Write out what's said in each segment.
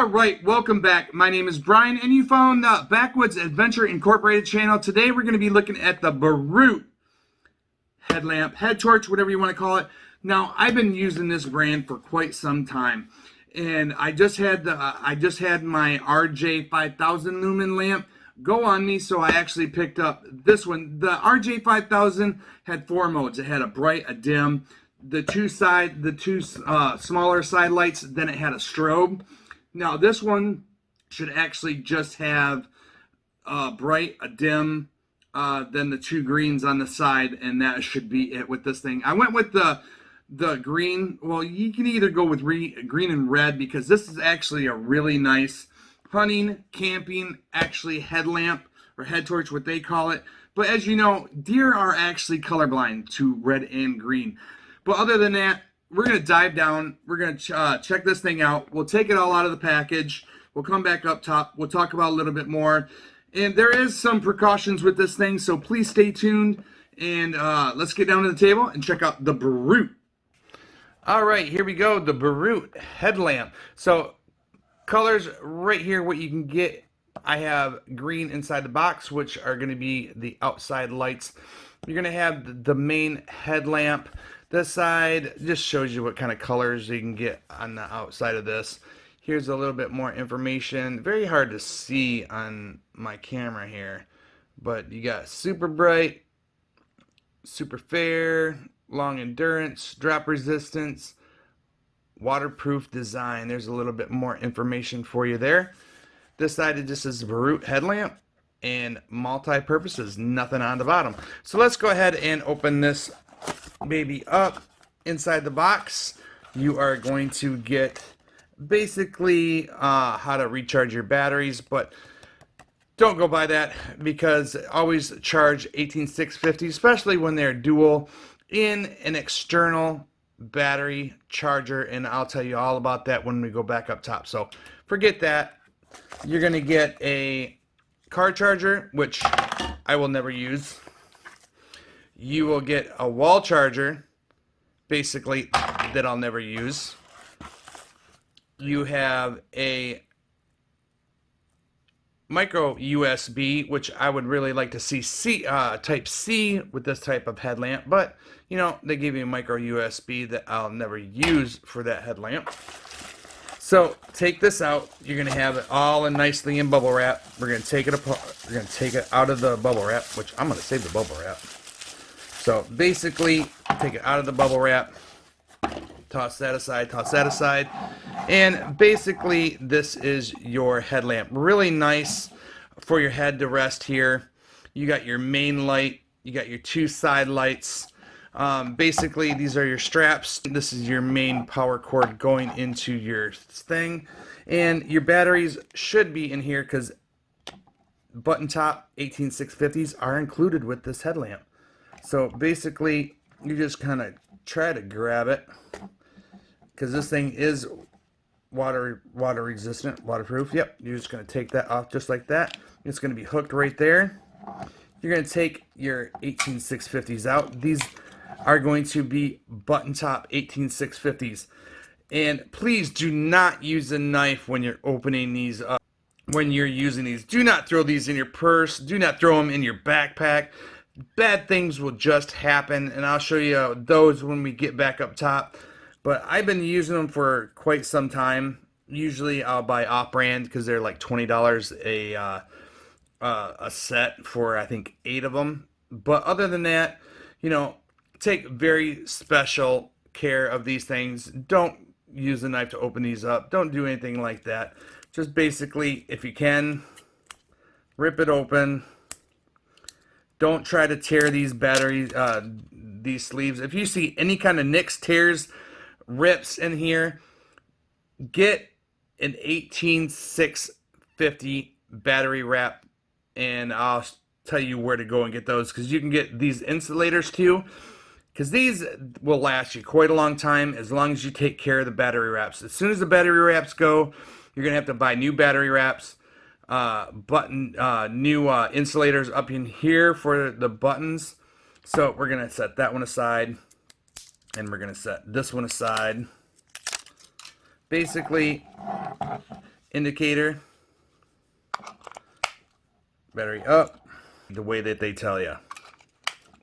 Alright, welcome back. My name is Brian, and you found the Backwoods Adventure Incorporated channel. Today we're going to be looking at the Boruit headlamp, head torch, whatever you want to call it. Now, I've been using this brand for quite some time, and I just had my RJ-3000 lumen lamp go on me, so I actually picked up this one. The RJ-3000 had 4 modes. It had a bright, a dim, the two smaller side lights, then it had a strobe. Now this one should actually just have a bright, a dim, then the 2 greens on the side, and that should be it with this thing. I went with the green. Well, you can either go with green and red, because this is actually a really nice hunting, camping, actually headlamp or head torch, what they call it. But as you know, deer are actually colorblind to red and green. But other than that, we're going to dive down. We're going to check this thing out. We'll take it all out of the package. We'll come back up top. We'll talk about a little bit more. And there is some precautions with this thing, so please stay tuned. And let's get down to the table and check out the Boruit. All right, here we go. The Boruit headlamp. So colors right here, what you can get. I have green inside the box, which are going to be the outside lights. You're going to have the main headlamp. This side just shows you what kind of colors you can get on the outside of this. Here's a little bit more information. Very hard to see on my camera here, but you got super bright, super fair, long endurance, drop resistance, waterproof design. There's a little bit more information for you there. This side, it just says Boruit headlamp and multi-purposes, nothing on the bottom. So let's go ahead and open this baby up. Inside the box, you are going to get basically how to recharge your batteries, but don't go by that, because always charge 18650, especially when they're dual, in an external battery charger, and I'll tell you all about that when we go back up top. So forget that. You're going to get a car charger, which I will never use. You will get a wall charger, basically, that I'll never use. You have a micro USB, which I would really like to see type C with this type of headlamp, but you know, they give you a micro USB that I'll never use for that headlamp. So take this out. You're going to have it all in nicely in bubble wrap. We're going to take it apart. We're going to take it out of the bubble wrap, which I'm going to save the bubble wrap. So basically, take it out of the bubble wrap, toss that aside, and basically this is your headlamp. Really nice for your head to rest here. You got your main light, you got your 2 side lights. Basically, these are your straps. This is your main power cord going into your thing, and your batteries should be in here, because button top 18650s are included with this headlamp. So basically, you just kind of try to grab it, because this thing is water resistant, waterproof. Yep, you're just going to take that off just like that. It's going to be hooked right there. You're going to take your 18650s out. These are going to be button top 18650s. And please do not use a knife when you're opening these up. When you're using these, do not throw these in your purse. Do not throw them in your backpack. Bad things will just happen, and I'll show you those when we get back up top. But I've been using them for quite some time. Usually I'll buy off-brand, because they're like $20 a set for, I think, 8 of them. But other than that, you know, take very special care of these things. Don't use a knife to open these up. Don't do anything like that. Just basically, if you can, rip it open. Don't try to tear these batteries, these sleeves. If you see any kind of nicks, tears, rips in here, get an 18650 battery wrap, and I'll tell you where to go and get those, because you can get these insulators too, because these will last you quite a long time as long as you take care of the battery wraps. As soon as the battery wraps go, you're going to have to buy new battery wraps. New insulators up in here for the buttons. So we're going to set that one aside, and we're going to set this one aside. Basically, indicator, battery up, the way that they tell you.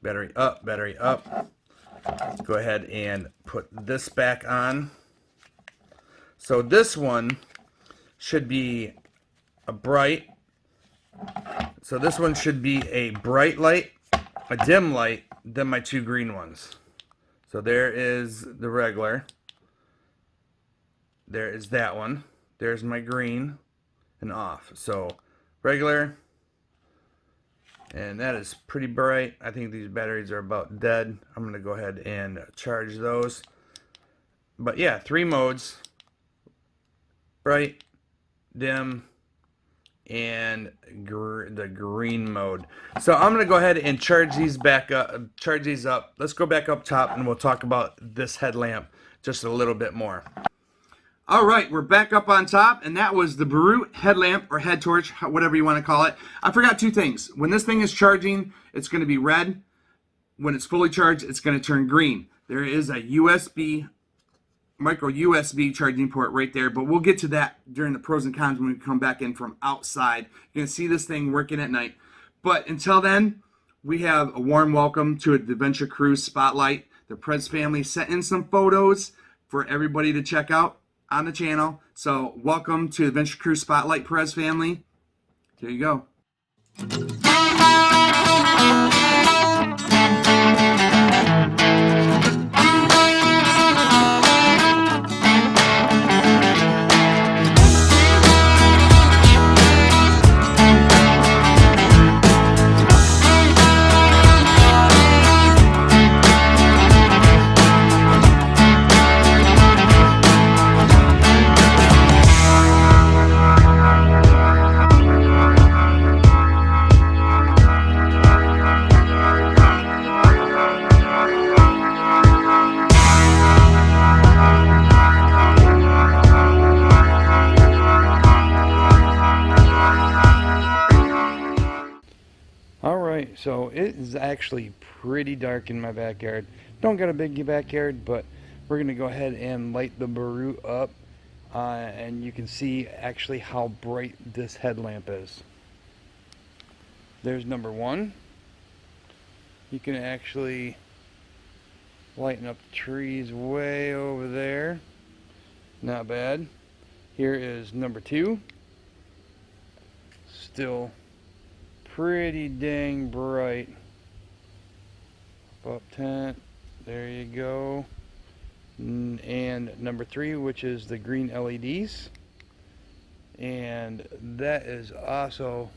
Battery up, battery up. Go ahead and put this back on. So this one should be a bright. So this one should be a bright light, a dim light, then my two green ones. So there is the regular. There is that one. There's my green and off. So regular. And that is pretty bright. I think these batteries are about dead. I'm going to go ahead and charge those. But yeah, 3 modes. Bright, dim, and the green mode. So I'm going to go ahead and charge these up. Let's go back up top and we'll talk about this headlamp just a little bit more. All right, we're back up on top, and that was the Boruit headlamp or head torch, whatever you want to call it. I forgot 2 things. When this thing is charging, it's going to be red. When it's fully charged, it's going to turn green. There is a micro USB charging port right there, but we'll get to that during the pros and cons when we come back in from outside. You're going to see this thing working at night. But until then, we have a warm welcome to the Adventure Cruise Spotlight. The Prez family sent in some photos for everybody to check out on the channel. So welcome to Adventure Cruise Spotlight, Perez family. Here you go. Alright, so it is actually pretty dark in my backyard. Don't got a big backyard, but we're going to go ahead and light the Boruit up. And you can see actually how bright this headlamp is. There's number 1. You can actually lighten up the trees way over there. Not bad. Here is number 2. Still pretty dang bright. Up tent, there you go. And number 3, which is the green LEDs, and that is also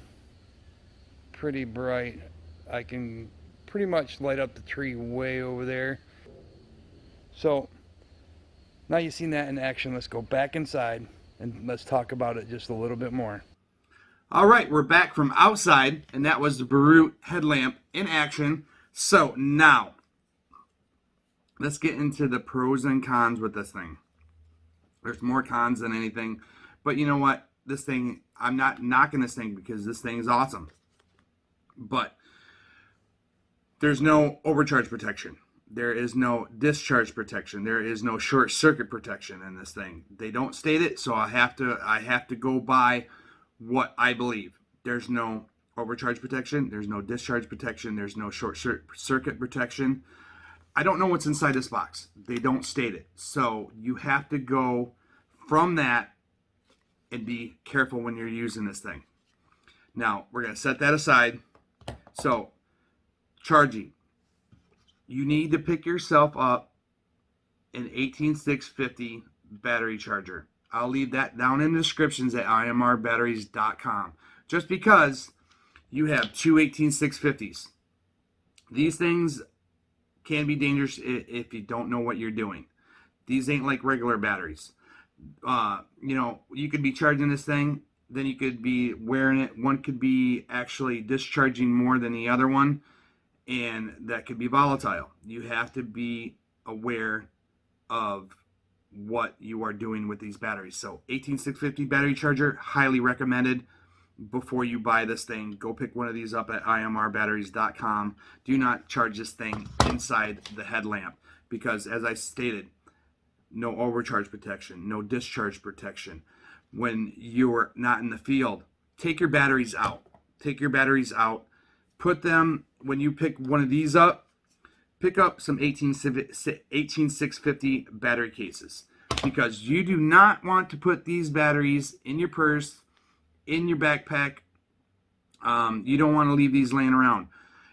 pretty bright. I can pretty much light up the tree way over there. So now you've seen that in action, let's go back inside and let's talk about it just a little bit more. All right, we're back from outside, and that was the Boruit headlamp in action. So now, let's get into the pros and cons with this thing. There's more cons than anything, but you know what? This thing, I'm not knocking this thing because this thing is awesome. But there's no overcharge protection. There is no discharge protection. There is no short circuit protection in this thing. They don't state it, so I have to go by what I believe. There's no overcharge protection, there's no discharge protection, there's no short circuit protection. I don't know what's inside this box. They don't state it. So you have to go from that and be careful when you're using this thing. Now, we're going to set that aside. So, charging. You need to pick yourself up an 18650 battery charger. I'll leave that down in the descriptions at imrbatteries.com. Just because you have two 18650s. These things can be dangerous if you don't know what you're doing. These ain't like regular batteries. You could be charging this thing, then you could be wearing it. One could be actually discharging more than the other one, and that could be volatile. You have to be aware of what you are doing with these batteries. So 18650 battery charger, highly recommended. Before you buy this thing, go pick one of these up at imrbatteries.com. Do not charge this thing inside the headlamp because, as I stated, no overcharge protection, no discharge protection. when you're not in the field. Take your batteries out. Take your batteries out. Put them, when you pick one of these up, pick up some 18650 battery cases, because you do not want to put these batteries in your purse, in your backpack. You don't want to leave these laying around.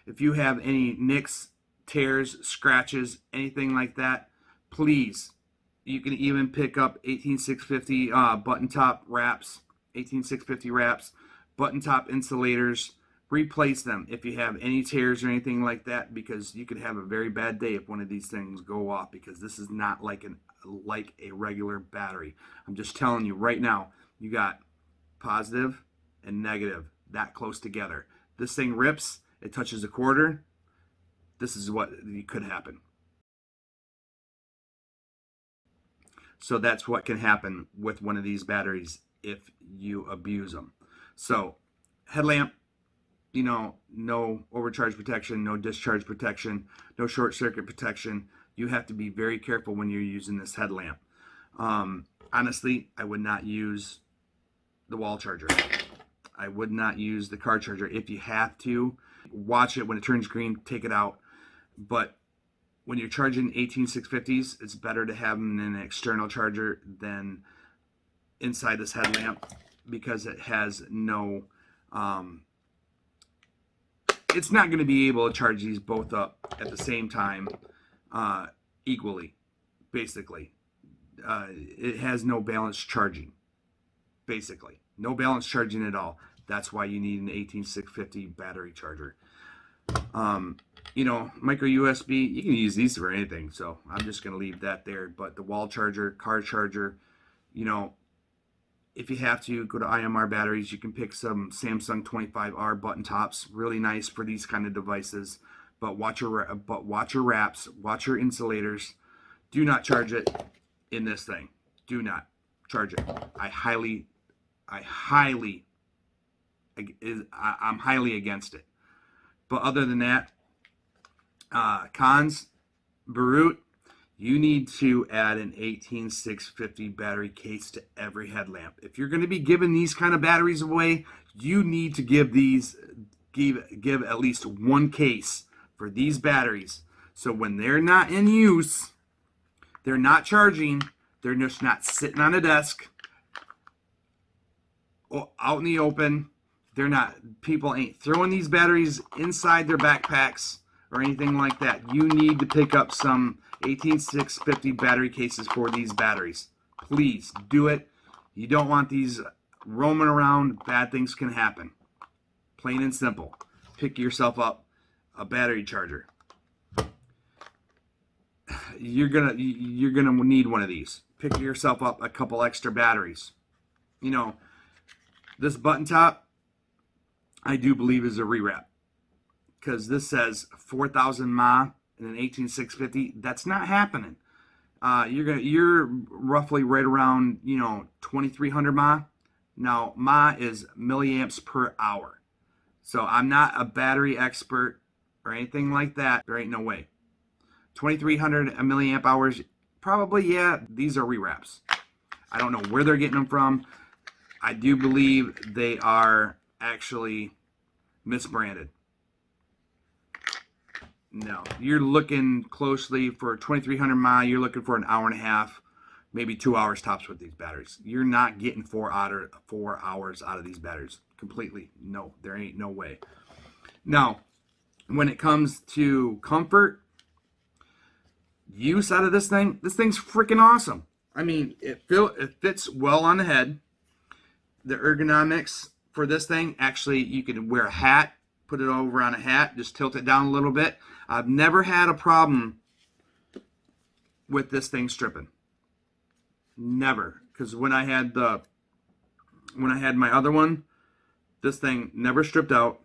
If you have any nicks, tears, scratches, anything like that, please, you can even pick up 18650 button top wraps, 18650 wraps, button top insulators. Replace them if you have any tears or anything like that, because you could have a very bad day if one of these things go off, because this is not like a regular battery. I'm just telling you right now, you got positive and negative that close together. This thing rips, it touches a quarter. This is what could happen. So that's what can happen with one of these batteries if you abuse them. So headlamp, no overcharge protection, no discharge protection, no short circuit protection. You have to be very careful when you're using this headlamp. Honestly, I would not use the wall charger. I would not use the car charger. If you have to, watch it. When it turns green, take it out. But when you're charging 18650s, it's better to have them in an external charger than inside this headlamp, because it has no it's not going to be able to charge these both up at the same time equally, basically. It has no balanced charging, basically. No balanced charging at all. That's why you need an 18650 battery charger. Micro USB, you can use these for anything, so I'm just going to leave that there. But the wall charger, car charger, if you have to, go to IMR batteries. You can pick some Samsung 25R button tops, really nice for these kind of devices. But watch your wraps, watch your insulators. Do not charge it in this thing. Do not charge it. I'm highly against it. But other than that, cons, Boruit, you need to add an 18650 battery case to every headlamp. If you're going to be giving these kind of batteries away, you need to give at least one case for these batteries. So when they're not in use, they're not charging, they're just not sitting on a desk or out in the open. People ain't throwing these batteries inside their backpacks or anything like that. You need to pick up some 18650 battery cases for these batteries. Please do it. You don't want these roaming around. Bad things can happen. Plain and simple. Pick yourself up a battery charger. You're gonna need one of these. Pick yourself up a couple extra batteries. This button top, I do believe, is a rewrap, because this says 4,000 mAh and an 18650. That's not happening. You're roughly right around 2,300 mAh. Now mAh is milliamps per hour. So I'm not a battery expert or anything like that. There ain't no way. 2,300 milliamp hours, probably, yeah. These are rewraps. I don't know where they're getting them from. I do believe they are actually misbranded. No, you're looking closely for 2,300 mAh. You're looking for an hour and a half, maybe 2 hours tops with these batteries. You're not getting 4 hours out of these batteries completely. No, there ain't no way. Now, when it comes to comfort, use out of this thing's freaking awesome. I mean, it fits well on the head. The ergonomics for this thing, actually, you can wear a hat, put it over on a hat, just tilt it down a little bit. I've never had a problem with this thing stripping. Never. Because when I had my other one, this thing never stripped out.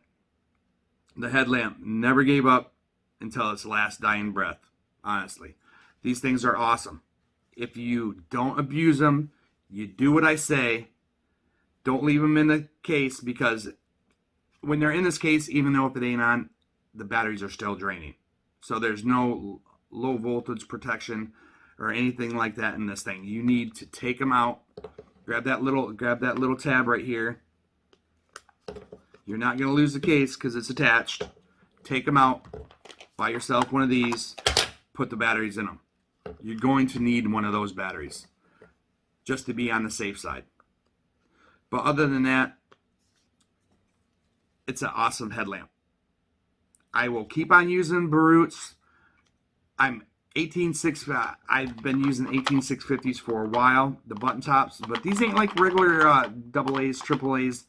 The headlamp never gave up until its last dying breath. Honestly, these things are awesome. If you don't abuse them, you do what I say. Don't leave them in the case, because when they're in this case, even though if it ain't on, the batteries are still draining. So there's no low voltage protection or anything like that in this thing. You need to take them out grab that little tab right here. You're not going to lose the case because it's attached. Take them out. Buy yourself one of these. Put the batteries in them. You're going to need one of those batteries just to be on the safe side. But other than that, it's an awesome headlamp. I will keep on using Boruts. I've been using 18650s for a while, the button tops, but these ain't like regular AA's, AAA's.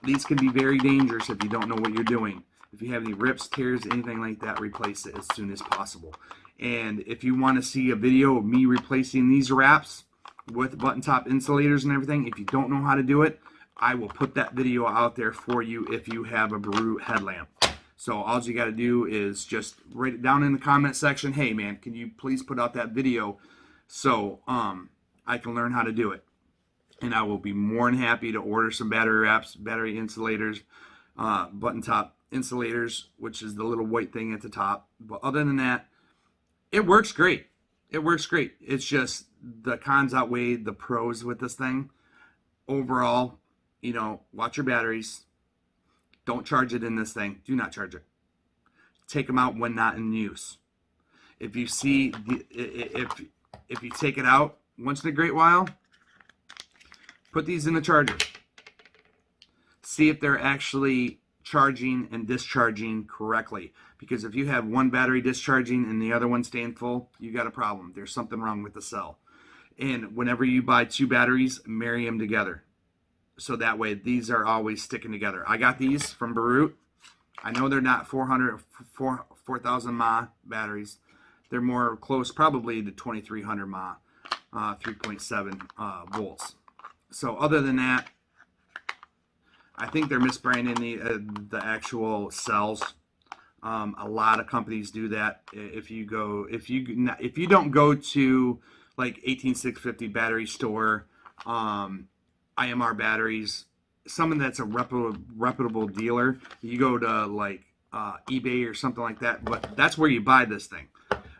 These can be very dangerous if you don't know what you're doing. If you have any rips, tears, anything like that, replace it as soon as possible. And if you want to see a video of me replacing these wraps with button top insulators and everything, if you don't know how to do it, I will put that video out there for you if you have a Boruit headlamp. So all you got to do is just write it down in the comment section. Hey man, can you please put out that video so I can learn how to do it? And I will be more than happy to order some battery wraps, battery insulators, button top insulators, which is the little white thing at the top. But other than that, it works great. It works great. It's just the cons outweigh the pros with this thing. Overall, you know, watch your batteries. Don't charge it in this thing. Do not charge it. Take them out when not in use. If you see, if you take it out once in a great while, put these in the charger. See if they're actually charging and discharging correctly. Because if you have one battery discharging and the other one staying full, you got a problem. There's something wrong with the cell. And whenever you buy two batteries, marry them together. So that way these are always sticking together. I got these from Boruit. I know they're not 4,000 mAh batteries. They're more close probably to 2,300 mAh, 3.7 volts. So other than that, I think they're misbranding the actual cells. A lot of companies do that. If you don't go to like 18650 battery store, IMR batteries, someone that's a reputable dealer, you go to like eBay or something like that. But that's where you buy this thing.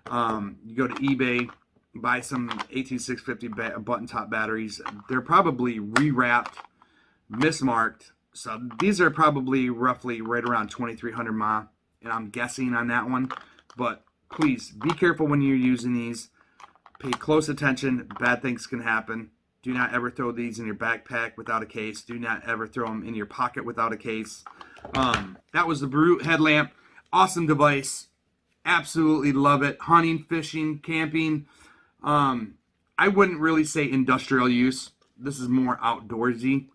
You go to eBay, buy some 18650 button top batteries. They're probably rewrapped, mismarked. So these are probably roughly right around 2,300 mAh, and I'm guessing on that one. But please be careful when you're using these. Pay close attention. Bad things can happen. Do not ever throw these in your backpack without a case. Do not ever throw them in your pocket without a case. That was the Boruit headlamp. Awesome device. Absolutely love it. Hunting, fishing, camping. I wouldn't really say industrial use. This is more outdoorsy.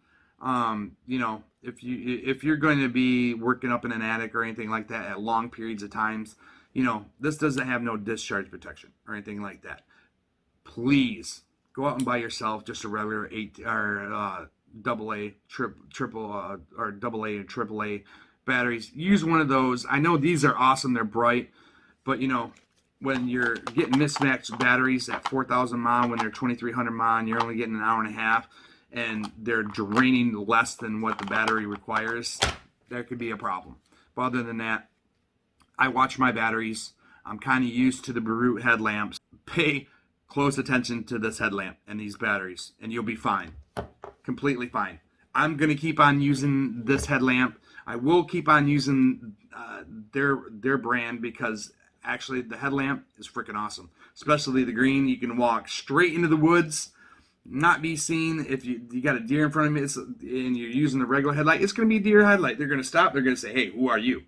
You know, if you're going to be working up in an attic or anything like that at long periods of times, you know, this doesn't have no discharge protection or anything like that. Please go out and buy yourself just a regular AA, triple or AA and AAA batteries. Use one of those. I know these are awesome. They're bright, but you know, when you're getting mismatched batteries at 4,000 mAh when they're 2,300 mAh and you're only getting an hour and a half, and they're draining less than what the battery requires, there could be a problem. But other than that, I watch my batteries. I'm kind of used to the Boruit headlamps. Pay close attention to this headlamp and these batteries, and you'll be fine. Completely fine. I'm going to keep on using this headlamp. I will keep on using their brand because actually the headlamp is freaking awesome. Especially the green. You can walk straight into the woods, not be seen. If you got a deer in front of me and you're using the regular headlight, it's going to be a deer headlight. They're going to stop. They're going to say, hey, who are you?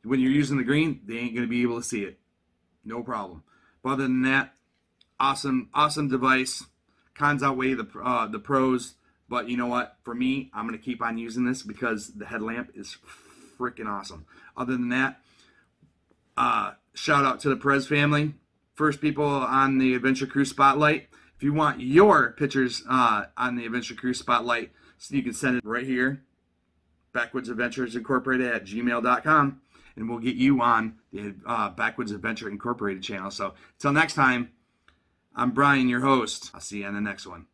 When you're using the green, they ain't going to be able to see it. No problem. But other than that, awesome device. Cons outweigh the pros. But you know what? For me, I'm going to keep on using this because the headlamp is freaking awesome. Other than that, shout out to the Perez family. First people on the Adventure Cruise Spotlight. If you want your pictures on the Adventure Cruise Spotlight, so you can send it right here, Backwoods Adventures Incorporated at gmail.com, and we'll get you on the Backwoods Adventure Incorporated channel. So until next time, I'm Brian, your host. I'll see you on the next one.